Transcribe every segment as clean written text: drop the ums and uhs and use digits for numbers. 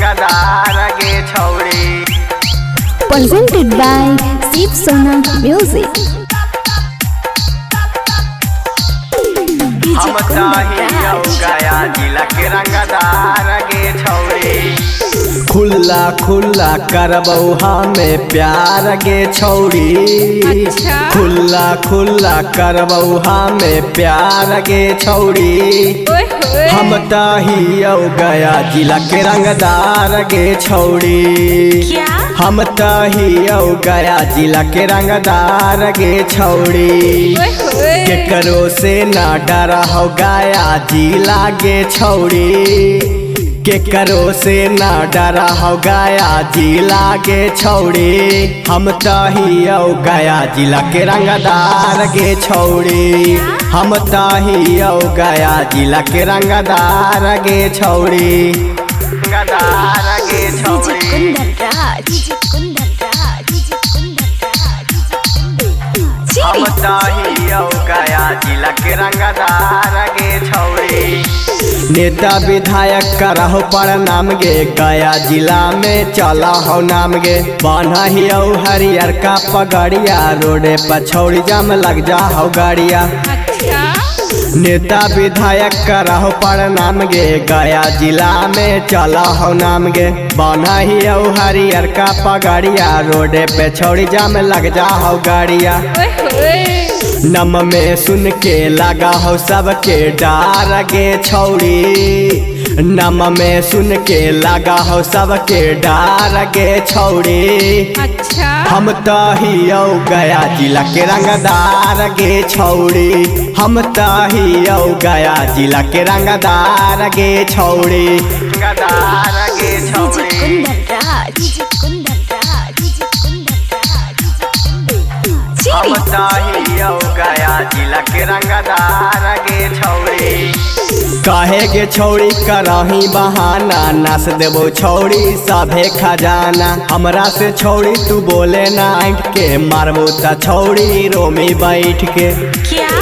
रंगदार गे छौड़ी। Presented by Shiv Sona Music. हम चाहिए गया जिला के रंगदार गे छौड़ी। खुल्ला खुल्ला करबौ हमें प्यार गे छौड़ी। अच्छा। खुल्ला खुल्ला करबौ हमें प्यार गे छौड़ी। ओए होए। हम तहियो गया जिला के रंगदार गे छौड़ी। क्या? हम तहियो गया जिला के रंगदार गे छौड़ी। ओए होए। केकरो से ना डरा हो गया जिला गे छौड़ी। केकरो से ना डरा हो गया जिला गे छौड़ी। हम तहियो गया जिला के रंगदार गे छौड़ी। हम तहियो गया जिला के रंगदार गे छौड़ी। रंगदार गे छौड़ी। हम चाहिए गया जिला के रंगदार गे छौड़ी। नेता विधायक करहो प्रणाम गे गया जिला में चला हो नाम गे। बान्हा ही हरियर का पगड़िया रोडे पर छौड़ी जाम लग जा हो गाड़िया। अच्छा। नेता विधायक करहो प्रणाम गे गया जिला में चला हो नाम गे। बान्हा ही हरियर का पगड़िया रोडे पे छौड़ी जाम लग जा हो गाड़िया। ओए होए। नम में सुन के लगा हो सबके डार गे छौड़ी। नम में सुन के लगा हो सबके डार गे छौड़ी। अच्छा। हम तहियो गया जिला के रंगदार गे छौड़ी। हम तहियो गया जिला के रंगदार गे छौड़ी। रंगदार गे छौड़ी। हम चाहिए गया जिला के रंगदार गे छौड़ी। काहे गे छौड़ी करही बहाना नास देबो छौड़ी सभे खजाना। हमरा से छौड़ी तू बोले ना ऐंठ के मारबो त छौड़ी रोमी बैठ के। क्या?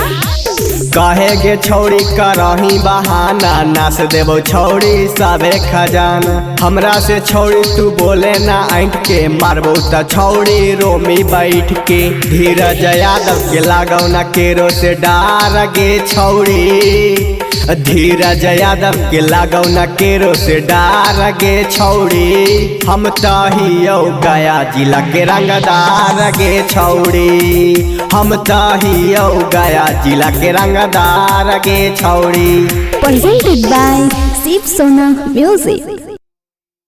काहे गे छौड़ी करही बहाना नास देबो छौड़ी सभे खजाना। हमरा से छौड़ी तू बोले ना ऐंठ के मारबो त छौड़ी रोमी बैठ के। धीरज यादव के लागौ ना केरो से डार गे छौड़ी। धीरज यादव के लागौ न केरो से डार गे छौड़ी। हम तहियो गया जिला के रंगदार गे छौड़ी। हम तहियो गया जिला के रंगदार गे छौड़ी। Presented by Shiv Sona Music.